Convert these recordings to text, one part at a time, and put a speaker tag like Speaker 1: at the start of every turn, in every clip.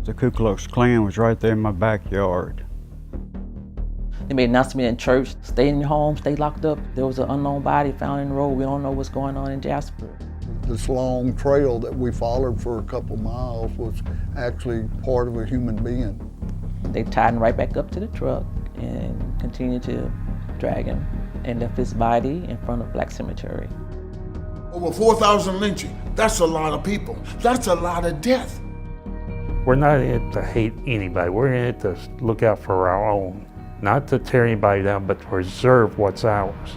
Speaker 1: The Ku Klux Klan was right there in my backyard.
Speaker 2: They made an announcement in church, stay in your home, stay locked up. There was an unknown body found in the road. We don't know what's going on in Jasper.
Speaker 3: This long trail that we followed for a couple miles was actually part of a human being.
Speaker 2: They tied him right back up to the truck and continued to drag him and left his body in front of Black Cemetery.
Speaker 4: Over 4,000 lynching, that's a lot of people. That's a lot of death.
Speaker 5: We're not in it to hate anybody. We're in it to look out for our own. Not to tear anybody down, but to preserve what's ours.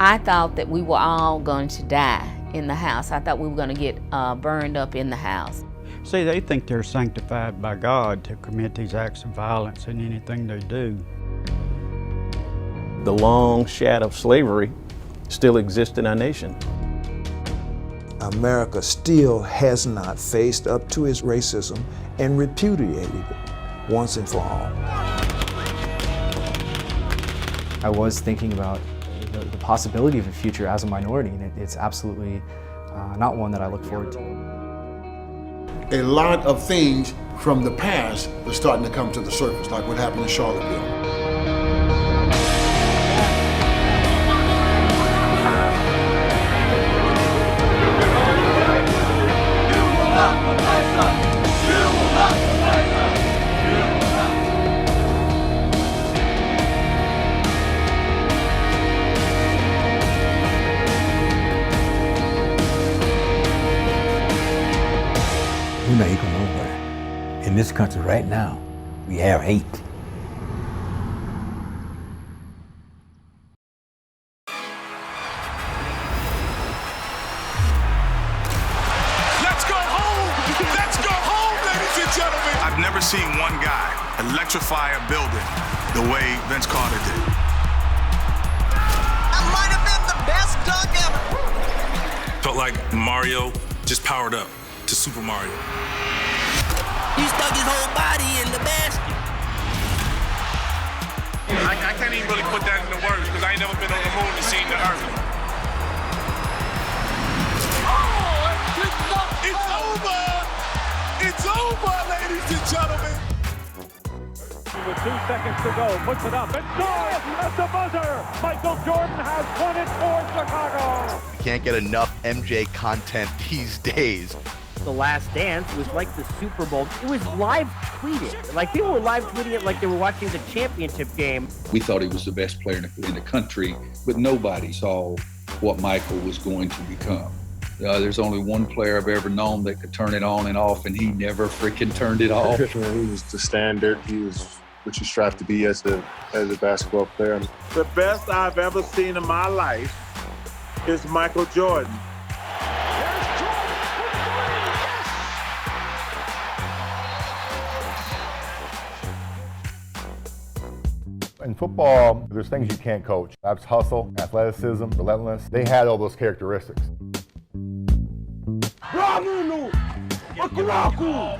Speaker 6: I thought that we were all going to die in the house. I thought we were going to get burned up in the house.
Speaker 1: See, they think they're sanctified by God to commit these acts of violence in anything they do.
Speaker 7: The long shadow of slavery still exists in our nation.
Speaker 8: America still has not faced up to its racism and repudiated it once and for all.
Speaker 9: I was thinking about the possibility of a future as a minority, and it's absolutely not one that I look forward to.
Speaker 4: A lot of things from the past are starting to come to the surface, like what happened in Charlottesville.
Speaker 10: We're not equal nowhere. In this country right now, we have hate.
Speaker 11: Let's go home! Let's go home, ladies and gentlemen! I've never seen one guy electrify a building the way Vince Carter did.
Speaker 12: That might have been the best dunk ever.
Speaker 11: Felt like Mario just powered up to Super Mario.
Speaker 12: He stuck his whole body in the basket.
Speaker 11: I can't even really put that into words because I ain't never been on the moon and seen the Earth. Oh, it's over! It's over, ladies and gentlemen!
Speaker 13: With 2 seconds to go, puts it up and scores at the buzzer! Michael Jordan has won it for Chicago!
Speaker 14: You can't get enough MJ content these days.
Speaker 15: The Last Dance was like the Super Bowl. It was live tweeted. Like, people were live tweeting it like they were watching the championship game.
Speaker 16: We thought he was the best player in the country, but nobody saw what Michael was going to become. There's only one player I've ever known that could turn it on and off, and he never freaking turned it off.
Speaker 17: He was the standard. He was what you strive to be as a basketball player.
Speaker 13: The best I've ever seen in my life is Michael Jordan.
Speaker 17: In football, there's things you can't coach. That's hustle, athleticism, relentless. They had all those characteristics.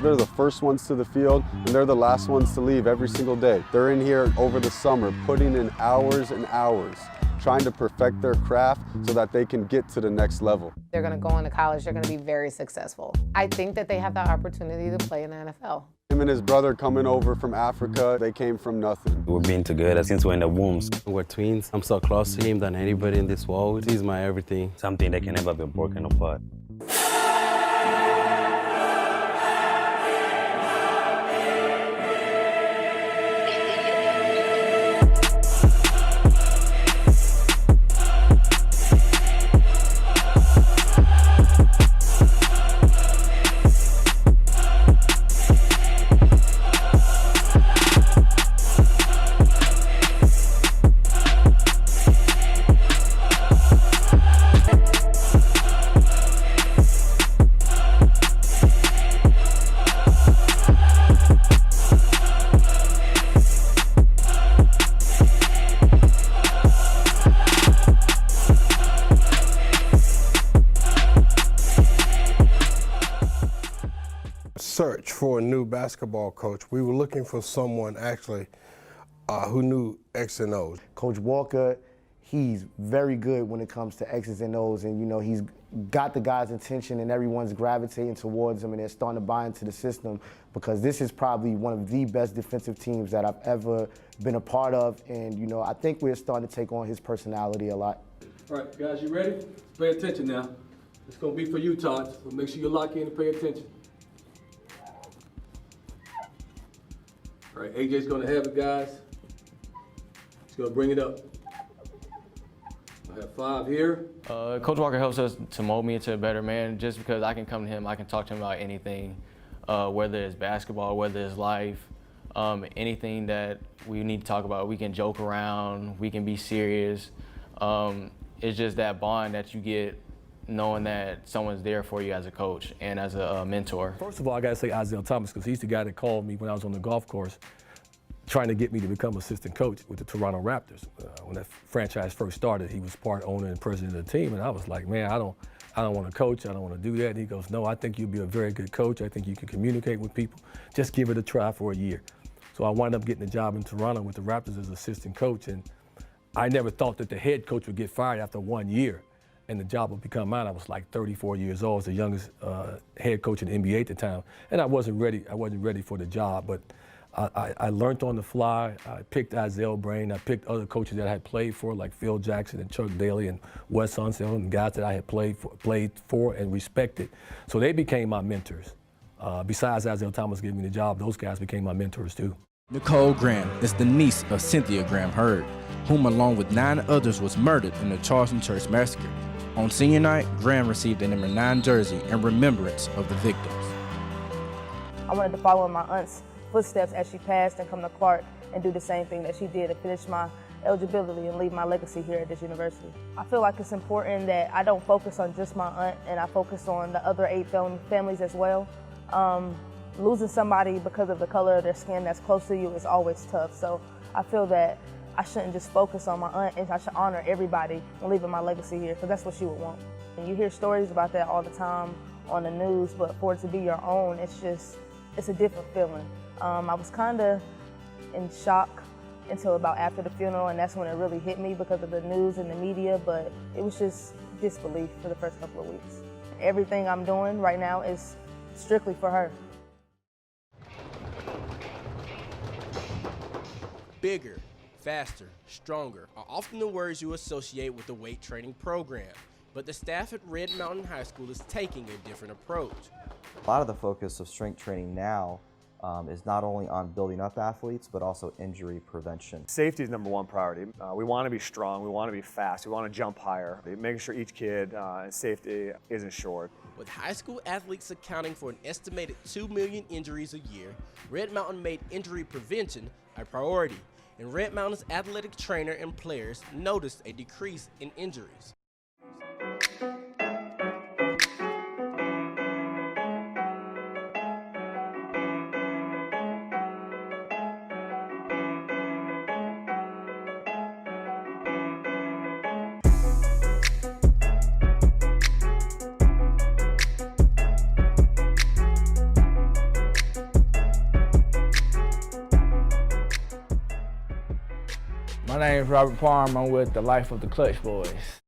Speaker 18: They're the first ones to the field, and they're the last ones to leave every single day. They're in here over the summer, putting in hours and hours, trying to perfect their craft so that they can get to the next level.
Speaker 19: They're going to go into college, they're going to be very successful. I think that they have the opportunity to play in the NFL.
Speaker 18: Him and his brother coming over from Africa, they came from nothing.
Speaker 20: We've been together since we're in the wombs.
Speaker 6: We're twins. I'm so close to him than anybody in this world. He's my everything.
Speaker 20: Something that can never be broken apart.
Speaker 5: Search for a new basketball coach. We were looking for someone actually who knew X and O's.
Speaker 3: Coach Walker, he's very good when it comes to X's and O's, and you know he's
Speaker 21: got the guys' attention and everyone's gravitating towards him and they're starting to buy into the system, because this is probably one of the best defensive teams that I've ever been a part of. And, you know, I think we're starting to take on his personality a lot.
Speaker 22: All right, guys, you ready? Pay attention now. It's going to be for you, Todd, so make sure you lock in and pay attention. All right, AJ's going to have it, guys. He's going to bring it up. I have 5 here.
Speaker 23: Coach Walker helps us to mold me into a better man, just because I can come to him, I can talk to him about anything, whether it's basketball, whether it's life, anything that we need to talk about. We can joke around, we can be serious. It's just that bond that you get knowing that someone's there for you as a coach and as a mentor.
Speaker 22: First of all, I got to say Isaiah Thomas, because he's the guy that called me when I was on the golf course trying to get me to become assistant coach with the Toronto Raptors. When that franchise first started, he was part owner and president of the team, and I was like, man, I don't want to coach, I don't want to do that. And he goes, no, I think you'll be a very good coach. I think you can communicate with people. Just give it a try for a year. So I wound up getting a job in Toronto with the Raptors as assistant coach, and I never thought that the head coach would get fired after 1 year and the job would become mine. I was like 34 years old, I was the youngest head coach in the NBA at the time, and I wasn't ready for the job, but I learned on the fly. I picked Isaiah's brain. I picked other coaches that I had played for, like Phil Jackson and Chuck Daly and Wes Unseld, and guys that I had played for and respected. So they became my mentors. Besides Isaiah Thomas giving me the job, those guys became my mentors too.
Speaker 24: Nicole Graham is the niece of Cynthia Graham Hurd, whom along with 9 others was murdered in the Charleston church massacre. On senior night, Graham received a number 9 jersey in remembrance of the victims.
Speaker 25: I wanted to follow in my aunt's footsteps as she passed and come to Clark and do the same thing that she did to finish my eligibility and leave my legacy here at this university. I feel like it's important that I don't focus on just my aunt, and I focus on the other 8 families as well. Losing somebody because of the color of their skin that's close to you is always tough. So I feel that I shouldn't just focus on my aunt, and I should honor everybody and leaving my legacy here, because that's what she would want. And you hear stories about that all the time on the news, but for it to be your own, it's a different feeling. I was kind of in shock until about after the funeral, and that's when it really hit me because of the news and the media, but it was just disbelief for the first couple of weeks. Everything I'm doing right now is strictly for her.
Speaker 26: Bigger, faster, stronger are often the words you associate with the weight training program, but the staff at Red Mountain High School is taking a different approach.
Speaker 27: A lot of the focus of strength training now is not only on building up athletes, but also injury prevention.
Speaker 28: Safety is #1 priority. We want to be strong, we want to be fast, we want to jump higher, making sure each kid and safety isn't short.
Speaker 26: With high school athletes accounting for an estimated 2 million injuries a year, Red Mountain made injury prevention a priority, and Red Mountain's athletic trainer and players noticed a decrease in injuries.
Speaker 29: My name is Robert Parham. I'm with the Life of the Clutch Boys.